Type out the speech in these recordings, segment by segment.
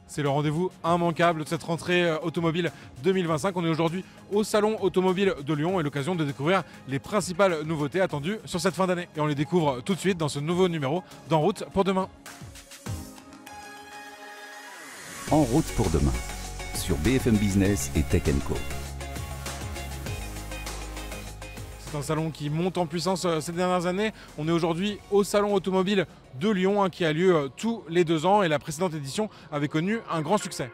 C'est le rendez-vous immanquable de cette rentrée automobile 2025. On est aujourd'hui au Salon Automobile de Lyon et l'occasion de découvrir les principales nouveautés attendues sur cette fin d'année. Et on les découvre tout de suite dans ce nouveau numéro d'En route pour demain. En route pour demain, sur BFM Business et Tech & Co. C'est un salon qui monte en puissance ces dernières années. On est aujourd'hui au Salon Automobile de Lyon qui a lieu tous les 2 ans et la précédente édition avait connu un grand succès.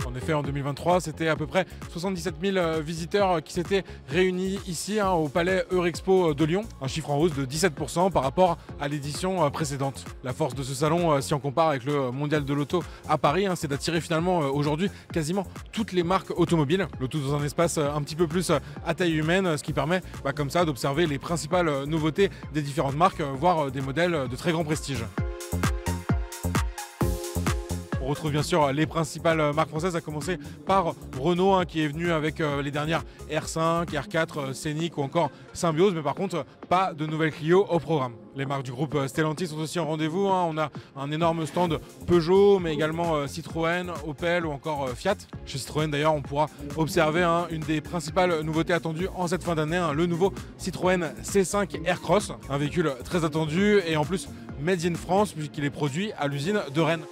En effet, en 2023, c'était à peu près 77 000 visiteurs qui s'étaient réunis ici au Palais Eurexpo de Lyon, un chiffre en hausse de 17% par rapport à l'édition précédente. La force de ce salon, si on compare avec le Mondial de l'Auto à Paris, c'est d'attirer finalement aujourd'hui quasiment toutes les marques automobiles, le tout dans un espace un petit peu plus à taille humaine, ce qui permet comme ça d'observer les principales nouveautés des différentes marques, voire des modèles de très grand prestige. On retrouve bien sûr les principales marques françaises, à commencer par Renault qui est venu avec les dernières R5, R4, Scénic ou encore Symbiose, mais par contre pas de nouvelles Clio au programme. Les marques du groupe Stellantis sont aussi en rendez-vous. On a un énorme stand Peugeot, mais également Citroën, Opel ou encore Fiat. Chez Citroën d'ailleurs, on pourra observer une des principales nouveautés attendues en cette fin d'année, le nouveau Citroën C5 Aircross, un véhicule très attendu et en plus made in France puisqu'il est produit à l'usine de Rennes.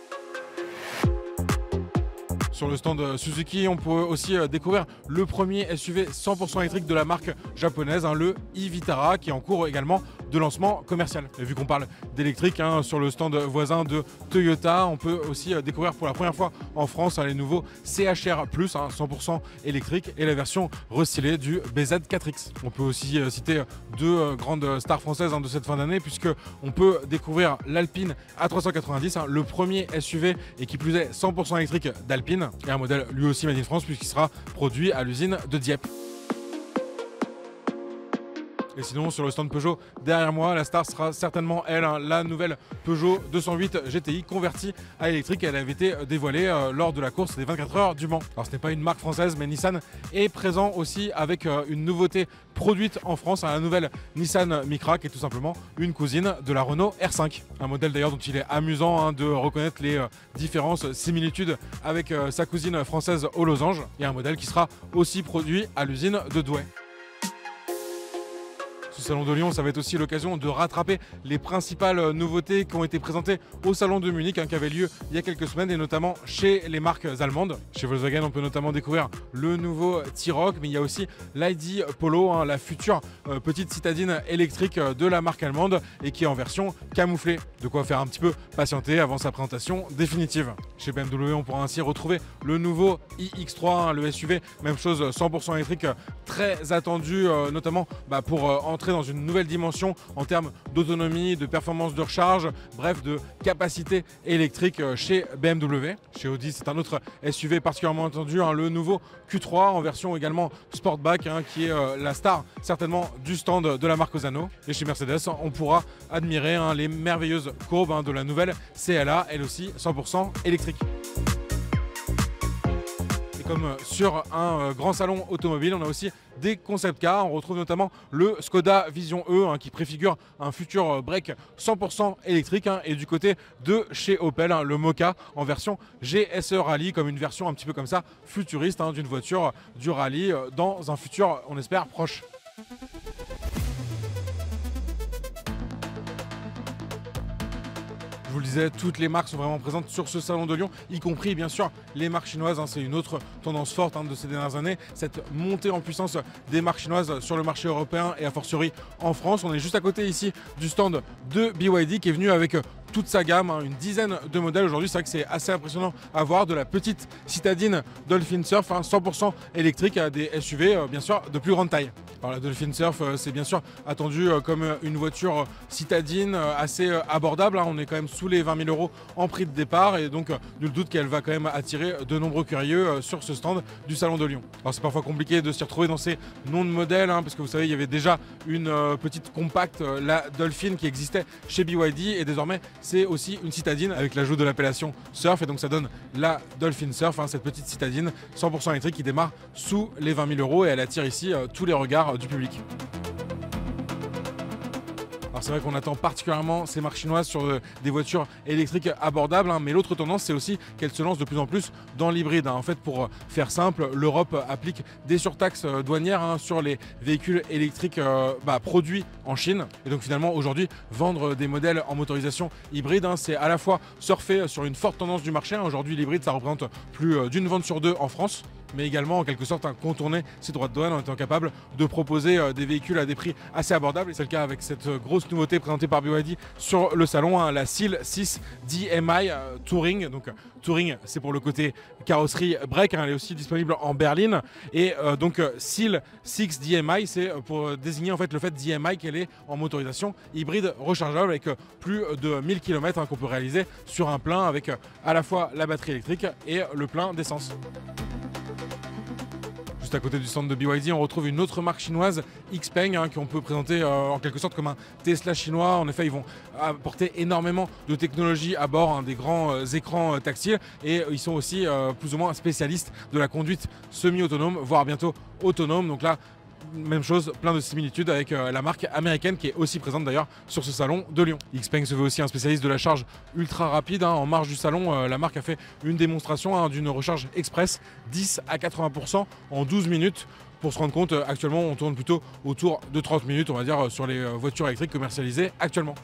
Sur le stand Suzuki, on peut aussi découvrir le premier SUV 100% électrique de la marque japonaise, le e-Vitara, qui est en cours également de lancement commercial. Et vu qu'on parle d'électrique, sur le stand voisin de Toyota, on peut aussi découvrir pour la première fois en France les nouveaux CHR+, 100% électrique, et la version restylée du BZ4X. On peut aussi citer 2 grandes stars françaises de cette fin d'année, puisqu'on peut découvrir l'Alpine A390, le premier SUV et qui plus est 100% électrique d'Alpine, et un modèle lui aussi made in France puisqu'il sera produit à l'usine de Dieppe. Et sinon, sur le stand Peugeot, derrière moi, la star sera certainement elle, la nouvelle Peugeot 208 GTI convertie à l'électrique. Elle avait été dévoilée lors de la course des 24 heures du Mans. Alors ce n'est pas une marque française, mais Nissan est présent aussi avec une nouveauté produite en France, la nouvelle Nissan Micra, qui est tout simplement une cousine de la Renault R5. Un modèle d'ailleurs dont il est amusant de reconnaître les différences, similitudes avec sa cousine française au losange, et un modèle qui sera aussi produit à l'usine de Douai. Ce salon de Lyon, ça va être aussi l'occasion de rattraper les principales nouveautés qui ont été présentées au salon de Munich qui avait lieu il y a quelques semaines, et notamment chez les marques allemandes. Chez Volkswagen, on peut notamment découvrir le nouveau T-Roc, mais il y a aussi l'ID Polo, la future petite citadine électrique de la marque allemande et qui est en version camouflée. De quoi faire un petit peu patienter avant sa présentation définitive. Chez BMW, on pourra ainsi retrouver le nouveau iX3, le SUV, même chose 100% électrique, très attendu notamment pour entrer dans une nouvelle dimension en termes d'autonomie, de performance de recharge, bref de capacité électrique chez BMW. Chez Audi, c'est un autre SUV particulièrement attendu, le nouveau Q3 en version également Sportback, qui est la star certainement du stand de la marque Osano. Et chez Mercedes, on pourra admirer les merveilleuses courbes de la nouvelle CLA, elle aussi 100% électrique. Comme sur un grand salon automobile, on a aussi des concept cars. On retrouve notamment le Skoda Vision E qui préfigure un futur break 100% électrique, et du côté de chez Opel, le Mokka en version GSE Rally, comme une version un petit peu comme ça futuriste d'une voiture du rallye dans un futur, on espère, proche. Je vous le disais, toutes les marques sont vraiment présentes sur ce salon de Lyon, y compris bien sûr les marques chinoises. C'est une autre tendance forte de ces dernières années, cette montée en puissance des marques chinoises sur le marché européen et a fortiori en France. On est juste à côté ici du stand de BYD qui est venu avec toute sa gamme, une dizaine de modèles aujourd'hui. C'est vrai que c'est assez impressionnant à voir, de la petite citadine Dolphin Surf 100% électrique à des SUV bien sûr de plus grande taille. Alors la Dolphin Surf, c'est bien sûr attendu comme une voiture citadine assez abordable. On est quand même sous les 20 000 € en prix de départ, et donc nul doute qu'elle va quand même attirer de nombreux curieux sur ce stand du Salon de Lyon. Alors c'est parfois compliqué de s'y retrouver dans ces noms de modèles, parce que vous savez, il y avait déjà une petite compacte, la Dolphin, qui existait chez BYD, et désormais c'est aussi une citadine avec l'ajout de l'appellation Surf, et donc ça donne la Dolphin Surf, cette petite citadine 100% électrique qui démarre sous les 20 000 € et elle attire ici tous les regards du public. Alors c'est vrai qu'on attend particulièrement ces marques chinoises sur des voitures électriques abordables, hein, mais l'autre tendance c'est aussi qu'elles se lancent de plus en plus dans l'hybride. Hein. En fait, pour faire simple, l'Europe applique des surtaxes douanières sur les véhicules électriques produits en Chine. Et donc finalement aujourd'hui, vendre des modèles en motorisation hybride, c'est à la fois surfer sur une forte tendance du marché. Aujourd'hui l'hybride ça représente plus d'une vente sur deux en France, mais également en quelque sorte contourner ces droits de douane en étant capable de proposer des véhicules à des prix assez abordables. Et c'est le cas avec cette grosse nouveauté présentée par BYD sur le salon, la SEAL 6 DMI Touring. Donc Touring, c'est pour le côté carrosserie break, elle est aussi disponible en berline. Et donc SEAL 6 DMI, c'est pour désigner en fait le fait DMI qu'elle est en motorisation hybride rechargeable avec plus de 1000 km qu'on peut réaliser sur un plein avec à la fois la batterie électrique et le plein d'essence. À côté du stand de BYD, on retrouve une autre marque chinoise, XPeng, qu'on peut présenter en quelque sorte comme un Tesla chinois. En effet, ils vont apporter énormément de technologies à bord, des grands écrans tactiles, et ils sont aussi plus ou moins spécialistes de la conduite semi-autonome, voire bientôt autonome. Donc là, même chose, plein de similitudes avec la marque américaine qui est aussi présente d'ailleurs sur ce salon de Lyon. XPeng se veut aussi un spécialiste de la charge ultra rapide. En marge du salon, la marque a fait une démonstration d'une recharge express 10 à 80% en 12 minutes. Pour se rendre compte, actuellement on tourne plutôt autour de 30 minutes, on va dire, sur les voitures électriques commercialisées actuellement.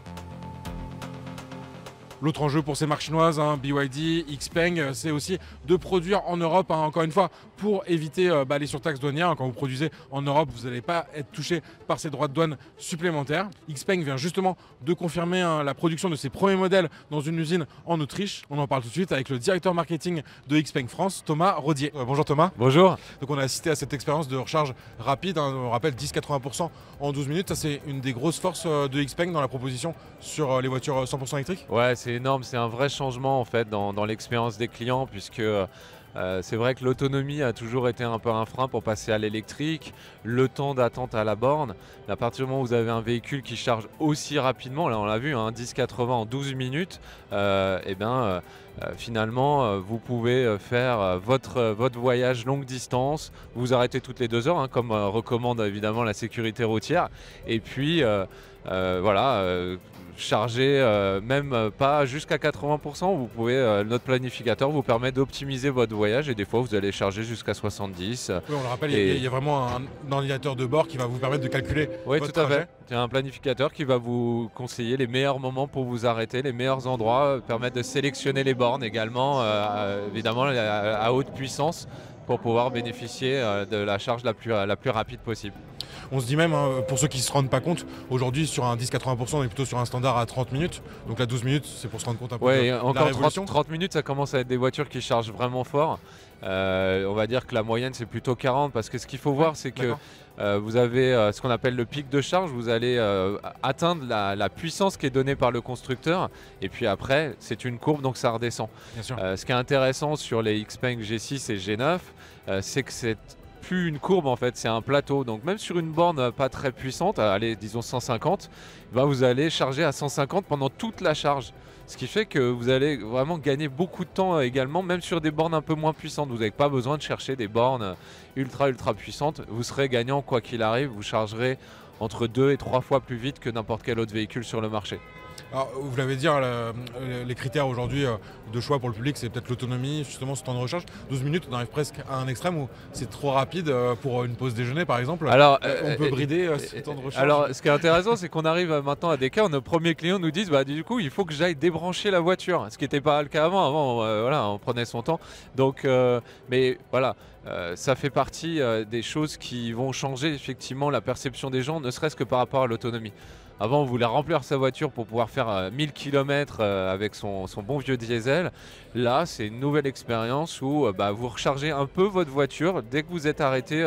L'autre enjeu pour ces marques chinoises, BYD, XPeng, c'est aussi de produire en Europe, encore une fois, pour éviter les surtaxes douanières. Quand vous produisez en Europe, vous n'allez pas être touché par ces droits de douane supplémentaires. XPeng vient justement de confirmer la production de ses premiers modèles dans une usine en Autriche. On en parle tout de suite avec le directeur marketing de XPeng France, Thomas Rodier. Bonjour Thomas. Bonjour. Donc on a assisté à cette expérience de recharge rapide, on rappelle 10-80% en 12 minutes. Ça c'est une des grosses forces de XPeng dans la proposition sur les voitures 100% électriques. Ouais, c'est énorme, c'est un vrai changement en fait dans l'expérience des clients, puisque c'est vrai que l'autonomie a toujours été un peu un frein pour passer à l'électrique, le temps d'attente à la borne. À partir du moment où vous avez un véhicule qui charge aussi rapidement, là on l'a vu, 10-80 en 12 minutes, finalement vous pouvez faire votre voyage longue distance, vous arrêtez toutes les 2 heures, comme recommande évidemment la sécurité routière, et puis charger même pas jusqu'à 80%, vous pouvez, notre planificateur vous permet d'optimiser votre voyage et des fois vous allez charger jusqu'à 70. Oui, on le rappelle, il y a vraiment un ordinateur de bord qui va vous permettre de calculer votre trajet. Fait. Il y a un planificateur qui va vous conseiller les meilleurs moments pour vous arrêter, les meilleurs endroits, permettre de sélectionner les bornes également, évidemment à haute puissance, pour pouvoir bénéficier de la charge la plus rapide possible. On se dit même, pour ceux qui ne se rendent pas compte, aujourd'hui sur un 10-80% on est plutôt sur un standard à 30 minutes. Donc là 12 minutes c'est pour se rendre compte un peu de la révolution. 30 minutes ça commence à être des voitures qui chargent vraiment fort. On va dire que la moyenne c'est plutôt 40, parce que ce qu'il faut voir c'est que vous avez ce qu'on appelle le pic de charge, vous allez atteindre la puissance qui est donnée par le constructeur, et puis après c'est une courbe donc ça redescend. Bien sûr. Ce qui est intéressant sur les XPeng G6 et G9, c'est que c'est plus une courbe en fait, c'est un plateau. Donc même sur une borne pas très puissante, allez disons 150, vous allez charger à 150 pendant toute la charge. Ce qui fait que vous allez vraiment gagner beaucoup de temps également, même sur des bornes un peu moins puissantes. Vous n'avez pas besoin de chercher des bornes ultra puissantes. Vous serez gagnant quoi qu'il arrive, vous chargerez entre 2 et 3 fois plus vite que n'importe quel autre véhicule sur le marché. Alors, vous l'avez dit, les critères aujourd'hui de choix pour le public, c'est peut-être l'autonomie, justement ce temps de recharge. 12 minutes, on arrive presque à un extrême où c'est trop rapide pour une pause déjeuner par exemple. Alors, on peut brider ce temps de recharge. Alors ce qui est intéressant, c'est qu'on arrive maintenant à des cas où nos premiers clients nous disent du coup il faut que j'aille débrancher la voiture, ce qui n'était pas le cas avant. On prenait son temps. Donc, mais voilà. Ça fait partie des choses qui vont changer effectivement la perception des gens, ne serait-ce que par rapport à l'autonomie. Avant, on voulait remplir sa voiture pour pouvoir faire 1000 km avec son bon vieux diesel. Là, c'est une nouvelle expérience où vous rechargez un peu votre voiture dès que vous êtes arrêté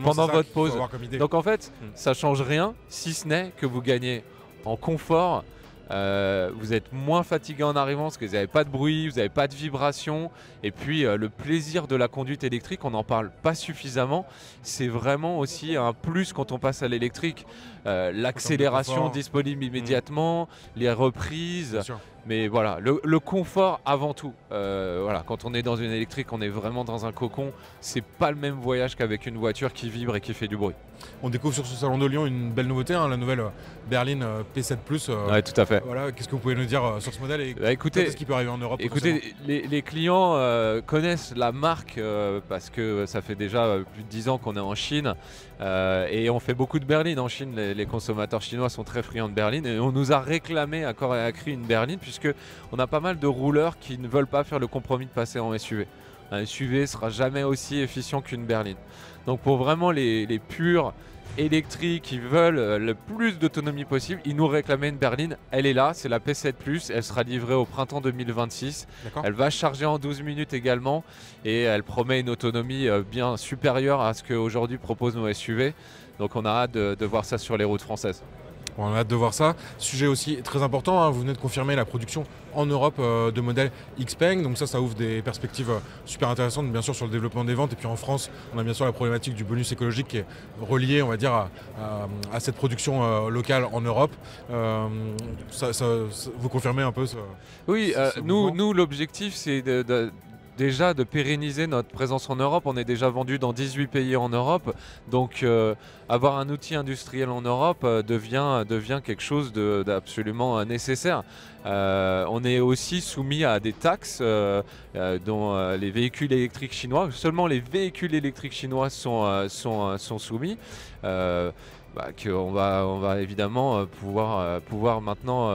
pendant votre pause. Donc en fait, ça ne change rien, si ce n'est que vous gagnez en confort. Vous êtes moins fatigué en arrivant parce que vous n'avez pas de bruit, vous n'avez pas de vibration, et puis le plaisir de la conduite électrique, on n'en parle pas suffisamment, c'est vraiment aussi un plus quand on passe à l'électrique. L'accélération disponible immédiatement, les reprises, Mais voilà, le confort avant tout. Voilà, quand on est dans une électrique, on est vraiment dans un cocon. C'est pas le même voyage qu'avec une voiture qui vibre et qui fait du bruit. On découvre sur ce salon de Lyon une belle nouveauté, hein, la nouvelle berline P7 Plus. Ouais, tout à fait. Voilà, qu'est-ce que vous pouvez nous dire sur ce modèle et Écoutez, qu'est-ce qui peut arriver en Europe? Écoutez, les clients connaissent la marque parce que ça fait déjà plus de 10 ans qu'on est en Chine et on fait beaucoup de berlines en Chine. Les consommateurs chinois sont très friands de berlines et on nous a réclamé à corps et à cri une berline puisque on a pas mal de rouleurs qui ne veulent pas faire le compromis de passer en SUV. Un SUV sera jamais aussi efficient qu'une berline. Donc pour vraiment les purs électriques qui veulent le plus d'autonomie possible, ils nous réclamaient une berline. Elle est là, c'est la P7 Plus, elle sera livrée au printemps 2026. Elle va charger en 12 minutes également et elle promet une autonomie bien supérieure à ce qu'aujourd'hui proposent nos SUV. Donc on a hâte de voir ça sur les routes françaises. On a hâte de voir ça. Sujet aussi très important, hein, vous venez de confirmer la production en Europe de modèles XPeng. Donc ça ouvre des perspectives super intéressantes, bien sûr, sur le développement des ventes. Et puis en France, on a bien sûr la problématique du bonus écologique qui est reliée, on va dire, à cette production locale en Europe. Vous confirmez un peu ce... Oui, nous l'objectif, c'est déjà de pérenniser notre présence en Europe. On est déjà vendu dans 18 pays en Europe. Donc avoir un outil industriel en Europe devient quelque chose d'absolument nécessaire. On est aussi soumis à des taxes dont les véhicules électriques chinois, seulement les véhicules électriques chinois sont soumis. Qu'on va évidemment pouvoir maintenant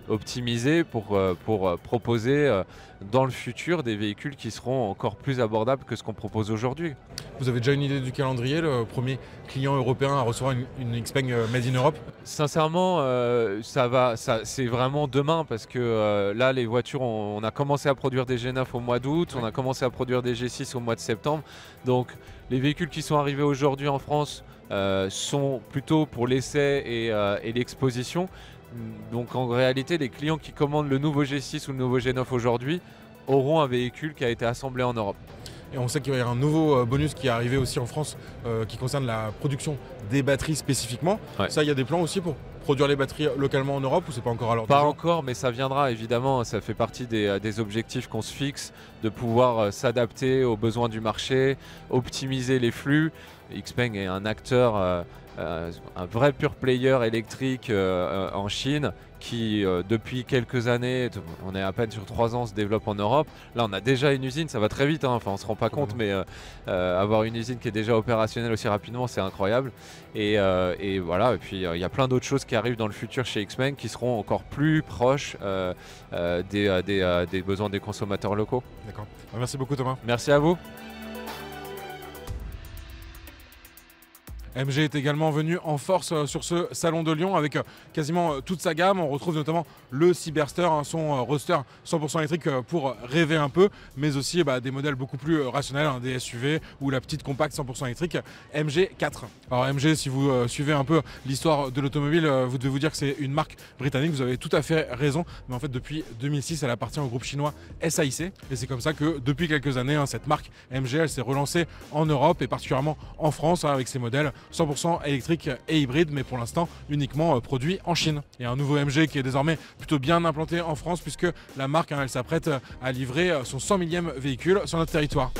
optimiser pour proposer dans le futur des véhicules qui seront encore plus abordables que ce qu'on propose aujourd'hui. Vous avez déjà une idée du calendrier, le premier client européen à recevoir une XPeng Made in Europe? Sincèrement, c'est vraiment demain parce que là les voitures, on a commencé à produire des G9 au mois d'août, on a commencé à produire des G6 au mois de septembre. Donc les véhicules qui sont arrivés aujourd'hui en France sont plutôt pour l'essai et l'exposition. Donc en réalité, les clients qui commandent le nouveau G6 ou le nouveau G9 aujourd'hui auront un véhicule qui a été assemblé en Europe. Et on sait qu'il va y avoir un nouveau bonus qui est arrivé aussi en France qui concerne la production des batteries spécifiquement. Ouais. Ça, il y a des plans aussi pour produire les batteries localement en Europe ou c'est pas encore à l'ordre? Pas encore, mais ça viendra évidemment. Ça fait partie des objectifs qu'on se fixe, de pouvoir s'adapter aux besoins du marché, optimiser les flux. XPeng est un acteur, un vrai pure player électrique en Chine qui depuis quelques années, on est à peine sur 3 ans, se développe en Europe. Là on a déjà une usine, ça va très vite, hein. Enfin, on ne se rend pas compte, mais avoir une usine qui est déjà opérationnelle aussi rapidement, c'est incroyable. Et voilà, et puis il y a plein d'autres choses qui arrivent dans le futur chez XPeng qui seront encore plus proches des besoins des consommateurs locaux. D'accord. Merci beaucoup Thomas. Merci à vous. MG est également venu en force sur ce salon de Lyon avec quasiment toute sa gamme. On retrouve notamment le Cyberster, son roadster 100% électrique pour rêver un peu, mais aussi des modèles beaucoup plus rationnels, des SUV ou la petite compacte 100% électrique MG4. Alors MG, si vous suivez un peu l'histoire de l'automobile, vous devez vous dire que c'est une marque britannique, vous avez tout à fait raison, mais en fait depuis 2006 elle appartient au groupe chinois SAIC et c'est comme ça que depuis quelques années cette marque MG elle s'est relancée en Europe et particulièrement en France avec ses modèles 100% électrique et hybride, mais pour l'instant uniquement produit en Chine. Et un nouveau MG qui est désormais plutôt bien implanté en France puisque la marque elle s'apprête à livrer son 100 millième véhicule sur notre territoire.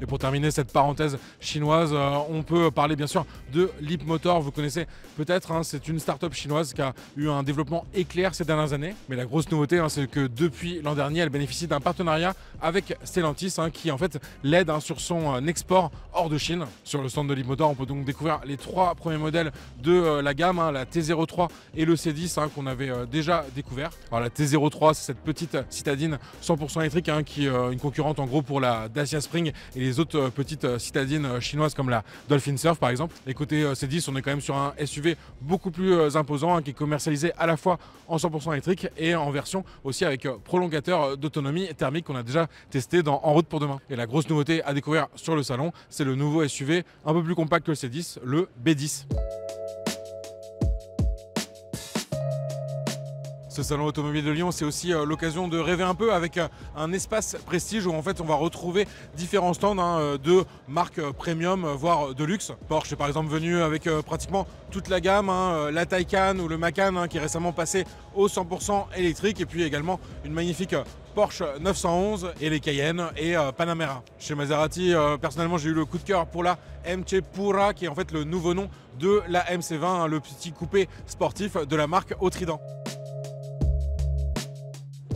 Et pour terminer cette parenthèse chinoise, on peut parler bien sûr de Leapmotor. Vous connaissez peut-être, hein, c'est une start-up chinoise qui a eu un développement éclair ces dernières années. Mais la grosse nouveauté, c'est que depuis l'an dernier, elle bénéficie d'un partenariat avec Stellantis qui en fait l'aide sur son export hors de Chine. Sur le stand de Leapmotor, on peut donc découvrir les 3 premiers modèles de la gamme, la T03 et le C10 qu'on avait déjà découvert. Alors la T03, c'est cette petite citadine 100% électrique qui est une concurrente en gros pour la Dacia Spring et les autres petites citadines chinoises comme la Dolphin Surf par exemple. Et côté C10, on est quand même sur un SUV beaucoup plus imposant qui est commercialisé à la fois en 100% électrique et en version aussi avec prolongateur d'autonomie thermique qu'on a déjà testé dans En route pour demain. Et la grosse nouveauté à découvrir sur le salon, c'est le nouveau SUV un peu plus compact que le C10, le B10. Ce salon automobile de Lyon, c'est aussi l'occasion de rêver un peu avec un espace prestige où en fait on va retrouver différents stands de marques premium, voire de luxe. Porsche est par exemple venu avec pratiquement toute la gamme, la Taycan ou le Macan qui est récemment passé au 100% électrique, et puis également une magnifique Porsche 911 et les Cayenne et Panamera. Chez Maserati, personnellement j'ai eu le coup de cœur pour la MC Pura qui est en fait le nouveau nom de la MC20, le petit coupé sportif de la marque au Trident.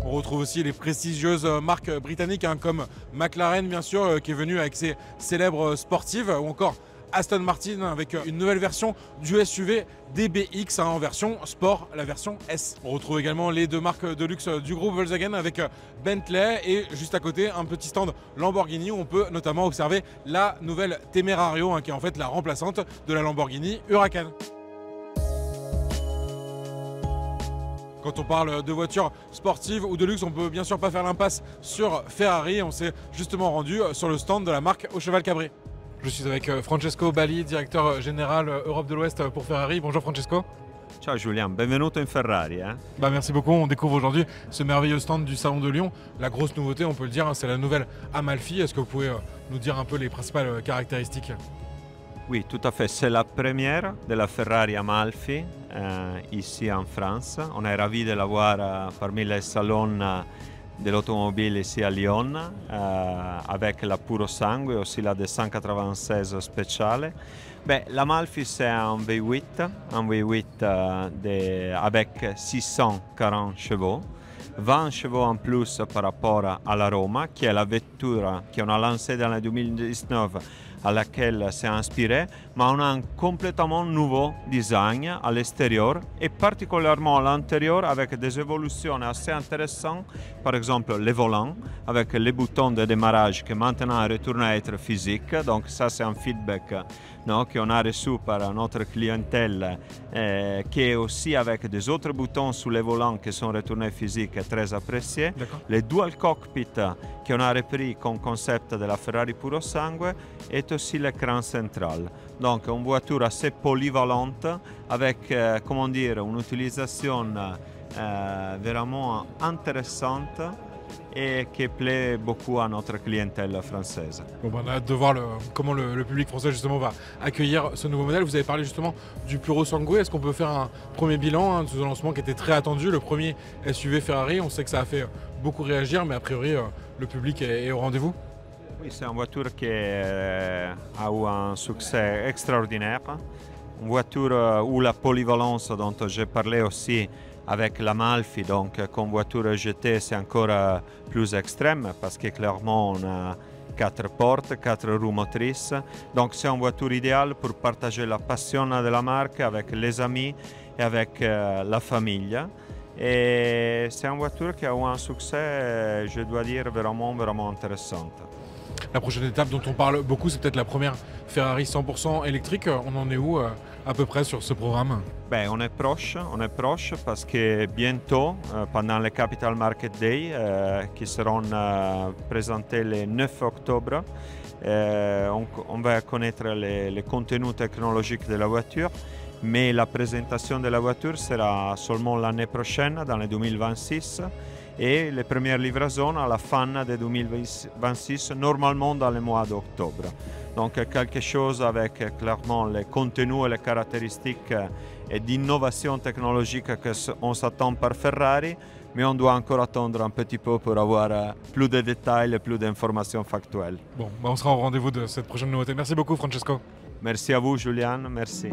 On retrouve aussi les prestigieuses marques britanniques comme McLaren bien sûr qui est venu avec ses célèbres sportives, ou encore Aston Martin avec une nouvelle version du SUV DBX en version sport, la version S. On retrouve également les deux marques de luxe du groupe Volkswagen avec Bentley et juste à côté un petit stand Lamborghini où on peut notamment observer la nouvelle Temerario qui est en fait la remplaçante de la Lamborghini Huracan. Quand on parle de voitures sportives ou de luxe, on peut bien sûr pas faire l'impasse sur Ferrari. On s'est justement rendu sur le stand de la marque au cheval cabré. Je suis avec Francesco Bali, directeur général Europe de l'Ouest pour Ferrari. Bonjour Francesco. Ciao Julien, benvenuto in Ferrari. Merci beaucoup, on découvre aujourd'hui ce merveilleux stand du Salon de Lyon. La grosse nouveauté, on peut le dire, c'est la nouvelle Amalfi. Est-ce que vous pouvez nous dire un peu les principales caractéristiques? Oui, tout à fait. C'est la première de la Ferrari Amalfi ici en France. On est ravis de la voir parmi les salons de l'automobile ici à Lyon avec la Puro Sangue, aussi la 296 spéciale. L'Amalfi c'est un V8, avec 640 chevaux. 20 chevaux en plus par rapport à la Roma, qui est la voiture qu'on a lancée dans le 2019 à laquelle s'est inspiré, mais on a un complètement nouveau design à l'extérieur et particulièrement à l'intérieur avec des évolutions assez intéressantes. Par exemple, les volants avec les boutons de démarrage qui maintenant retournent à être physiques. Donc ça, c'est un feedback qu'on a reçu par notre clientèle qui est aussi avec des autres boutons sous les volants qui sont retournés physiques et très appréciés. Les dual cockpit qu'on a repris comme concept de la Ferrari Puro Sangue est aussi l'écran central. Donc une voiture assez polyvalente avec comment dire, une utilisation vraiment intéressante et qui plaît beaucoup à notre clientèle française. On a hâte de voir comment le public français justement va accueillir ce nouveau modèle. Vous avez parlé justement du Puro Sangue. Est-ce qu'on peut faire un premier bilan de ce lancement qui était très attendu, le premier SUV Ferrari? On sait que ça a fait beaucoup réagir, mais a priori le public est au rendez-vous. Oui, c'est une voiture qui a eu un succès extraordinaire. Une voiture où la polyvalence dont j'ai parlé aussi avec l'Amalfi, donc comme voiture GT, c'est encore plus extrême parce que clairement on a 4 portes, 4 roues motrices. Donc c'est une voiture idéale pour partager la passion de la marque avec les amis et avec la famille. Et c'est une voiture qui a eu un succès, je dois dire, vraiment intéressant. La prochaine étape dont on parle beaucoup, c'est peut-être la première Ferrari 100% électrique. On en est où à peu près sur ce programme? On est proche parce que bientôt, pendant les Capital Market Day, qui seront présentés le 9 octobre, on va connaître les contenus technologiques de la voiture, mais la présentation de la voiture sera seulement l'année prochaine, dans le 2026. Et les premières livraisons à la fin de 2026, normalement dans le mois d'octobre. Donc quelque chose avec clairement les contenus et les caractéristiques et d'innovation technologique qu'on s'attend par Ferrari, mais on doit encore attendre un petit peu pour avoir plus de détails et plus d'informations factuelles. Bon, on sera au rendez-vous de cette prochaine nouveauté. Merci beaucoup Francesco. Merci à vous Julien, merci.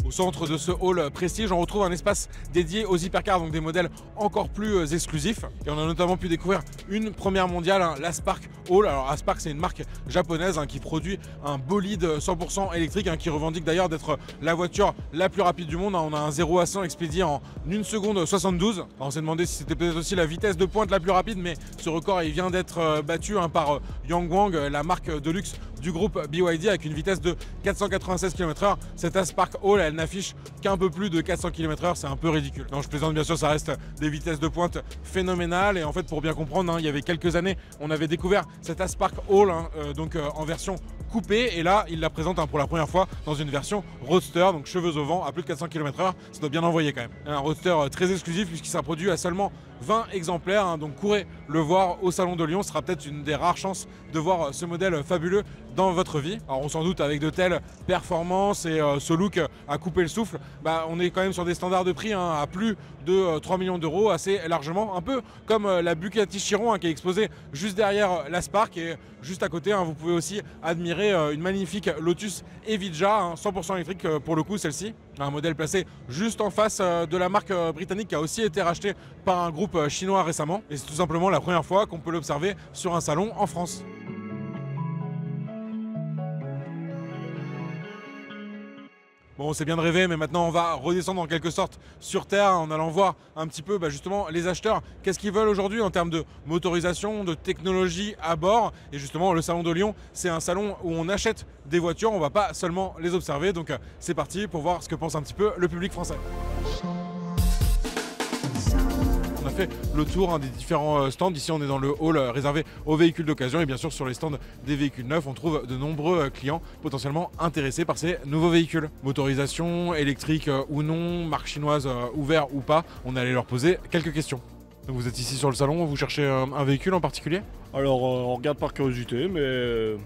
Au centre de ce hall prestige, on retrouve un espace dédié aux hypercars, donc des modèles encore plus exclusifs. Et on a notamment pu découvrir une première mondiale, la Spark Hall. Alors la Spark, c'est une marque japonaise qui produit un bolide 100% électrique, qui revendique d'ailleurs d'être la voiture la plus rapide du monde. On a un 0 à 100 expédié en 1 seconde 72. Alors, on s'est demandé si c'était peut-être aussi la vitesse de pointe la plus rapide, mais ce record il vient d'être battu par Yangwang, la marque de luxe du groupe BYD, avec une vitesse de 496 km/h. Cette Spark Hall, elle n'affiche qu'un peu plus de 400 km/h, c'est un peu ridicule. Non, je plaisante, bien sûr, ça reste des vitesses de pointe phénoménales. Et en fait, pour bien comprendre, il y avait quelques années, on avait découvert cette Spark Hall, donc en version coupée. Et là, il la présente pour la première fois dans une version roadster, donc cheveux au vent à plus de 400 km/h. Ça doit bien envoyer quand même. Un roadster très exclusif puisqu'il sera produit à seulement 20 exemplaires, hein, donc courez le voir au Salon de Lyon. Ce sera peut-être une des rares chances de voir ce modèle fabuleux dans votre vie. Alors on s'en doute, avec de telles performances et ce look à couper le souffle, on est quand même sur des standards de prix à plus de 3 millions d'euros, assez largement, un peu comme la Bugatti Chiron qui est exposée juste derrière la Spark, et juste à côté vous pouvez aussi admirer une magnifique Lotus Evija, 100% électrique pour le coup, celle-ci, un modèle placé juste en face de la marque britannique qui a aussi été rachetée par un groupe chinois récemment, et c'est tout simplement la première fois qu'on peut l'observer sur un salon en France. Bon, c'est bien de rêver, mais maintenant on va redescendre en quelque sorte sur Terre en allant voir un petit peu justement les acheteurs. Qu'est-ce qu'ils veulent aujourd'hui en termes de motorisation, de technologie à bord. Et justement, le Salon de Lyon, c'est un salon où on achète des voitures, on ne va pas seulement les observer. Donc c'est parti pour voir ce que pense un petit peu le public français. On a fait le tour des différents stands. Ici, on est dans le hall réservé aux véhicules d'occasion. Et bien sûr, sur les stands des véhicules neufs, on trouve de nombreux clients potentiellement intéressés par ces nouveaux véhicules. Motorisation, électrique ou non, marque chinoise ouvert ou pas, on allait leur poser quelques questions. Donc vous êtes ici sur le salon, vous cherchez un véhicule en particulier? Alors, on regarde par curiosité, mais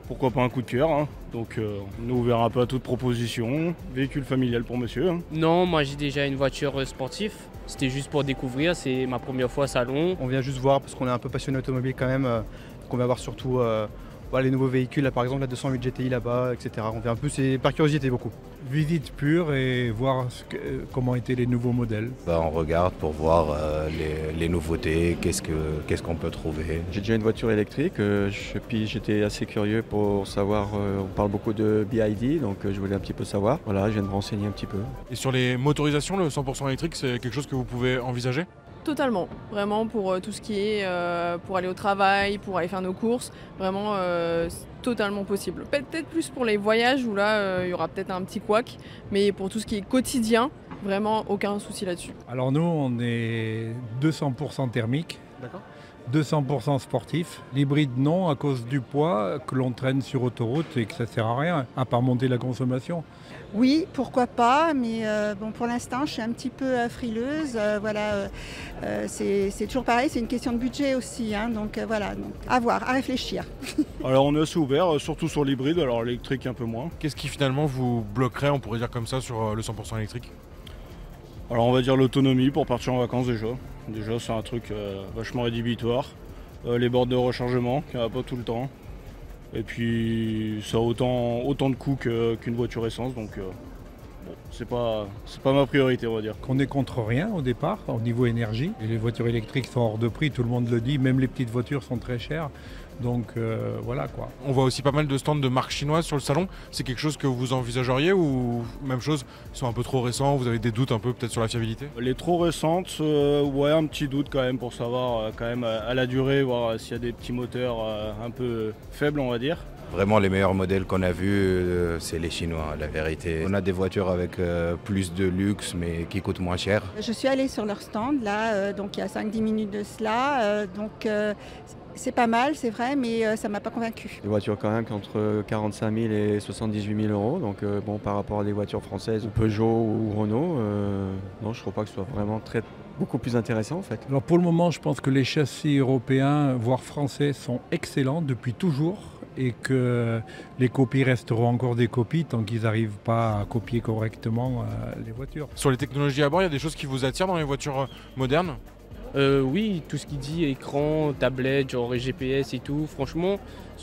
pourquoi pas un coup de cœur, hein. Donc on est ouvert un peu à toute proposition. Véhicule familial pour monsieur, hein. Non, moi j'ai déjà une voiture sportive. C'était juste pour découvrir, c'est ma première fois salon. On vient juste voir parce qu'on est un peu passionné automobile quand même. Donc on va voir surtout les nouveaux véhicules, là, par exemple la 208 GTI là-bas, etc. On vient un peu, c'est par curiosité beaucoup. Visite pure et voir comment étaient les nouveaux modèles. On regarde pour voir les nouveautés, qu'est-ce qu'on peut trouver. J'ai déjà une voiture électrique, puis j'étais assez curieux pour savoir, on parle beaucoup de BID, donc je voulais un petit peu savoir. Voilà, je viens de me renseigner un petit peu. Et sur les motorisations, le 100% électrique, c'est quelque chose que vous pouvez envisager? Totalement, vraiment pour tout ce qui est pour aller au travail, pour aller faire nos courses, vraiment c'est totalement possible. Peut-être plus pour les voyages où là il y aura peut-être un petit couac, mais pour tout ce qui est quotidien, vraiment aucun souci là-dessus. Alors nous on est 200% thermique. D'accord. 200% sportif, l'hybride non à cause du poids que l'on traîne sur autoroute et que ça sert à rien, à part monter la consommation. Oui, pourquoi pas, mais pour l'instant je suis un petit peu frileuse, c'est toujours pareil, c'est une question de budget aussi, hein, donc à voir, à réfléchir. Alors on est assez ouvert, surtout sur l'hybride, alors l'électrique un peu moins. Qu'est-ce qui finalement vous bloquerait, on pourrait dire comme ça, sur le 100% électrique? Alors on va dire l'autonomie pour partir en vacances déjà. Déjà c'est un truc vachement rédhibitoire. Les bornes de rechargement, qu'il n'y en a pas tout le temps. Et puis ça a autant de coûts qu'une voiture essence, donc c'est pas ma priorité, on va dire. On est contre rien au départ, au niveau énergie. Et les voitures électriques sont hors de prix, tout le monde le dit, même les petites voitures sont très chères. Donc voilà quoi. On voit aussi pas mal de stands de marques chinoises sur le salon. C'est quelque chose que vous envisageriez ou même chose, ils sont un peu trop récents, vous avez des doutes un peu peut-être sur la fiabilité? Les trop récentes, ouais, un petit doute quand même pour savoir quand même à la durée, voir s'il y a des petits moteurs un peu faibles, on va dire. Vraiment les meilleurs modèles qu'on a vus, c'est les Chinois, la vérité. On a des voitures avec plus de luxe mais qui coûtent moins cher. Je suis allée sur leur stand là, donc il y a 5-10 minutes de cela, c'est pas mal, c'est vrai, mais ça ne m'a pas convaincue. Des voitures quand même entre 45 000 et 78 000 euros, donc par rapport à des voitures françaises, Peugeot ou Renault, non, je ne trouve pas que ce soit vraiment beaucoup plus intéressant en fait. Alors pour le moment, je pense que les châssis européens, voire français, sont excellents depuis toujours et que les copies resteront encore des copies tant qu'ils n'arrivent pas à copier correctement les voitures. Sur les technologies à bord, il y a des choses qui vous attirent dans les voitures modernes? Oui, tout ce qui dit écran, tablette, genre GPS et tout, franchement,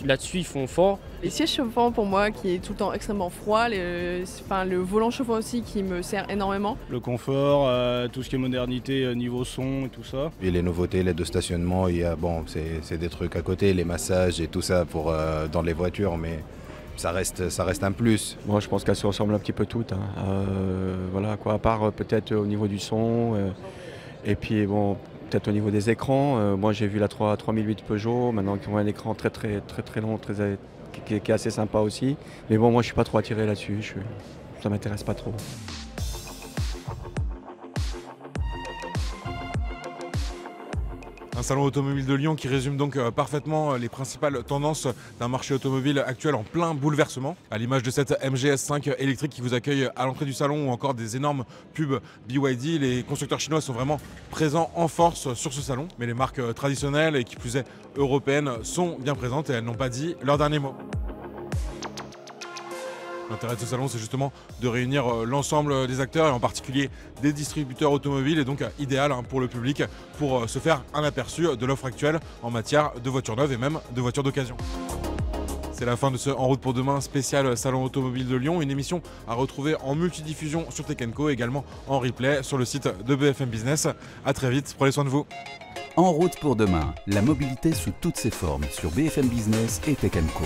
là-dessus ils font fort. Les sièges chauffants pour moi qui est tout le temps extrêmement froid, le volant chauffant aussi qui me sert énormément. Le confort, tout ce qui est modernité niveau son et tout ça. Et les nouveautés, l'aide de stationnement, c'est des trucs à côté, les massages et tout ça dans les voitures, mais ça reste un plus. Moi je pense qu'elles se ressemblent un petit peu toutes, hein. Voilà quoi, à part peut-être au niveau du son, et puis bon, peut-être au niveau des écrans. Moi j'ai vu la 3008 Peugeot, maintenant qui ont un écran très long, qui est assez sympa aussi. Mais bon, moi je suis pas trop attiré là-dessus, ça m'intéresse pas trop. Un Un salon automobile de Lyon qui résume donc parfaitement les principales tendances d'un marché automobile actuel en plein bouleversement, à l'image de cette MG S5 électrique qui vous accueille à l'entrée du salon ou encore des énormes pubs BYD. Les constructeurs chinois sont vraiment présents en force sur ce salon, mais les marques traditionnelles et qui plus est européennes sont bien présentes et elles n'ont pas dit leur dernier mot. L'intérêt de ce salon, c'est justement de réunir l'ensemble des acteurs et en particulier des distributeurs automobiles et donc idéal pour le public pour se faire un aperçu de l'offre actuelle en matière de voitures neuves et même de voitures d'occasion. C'est la fin de ce En route pour demain spécial Salon automobile de Lyon, une émission à retrouver en multidiffusion sur Tech & Co et également en replay sur le site de BFM Business. A très vite, prenez soin de vous. En route pour demain, la mobilité sous toutes ses formes sur BFM Business et Tech & Co.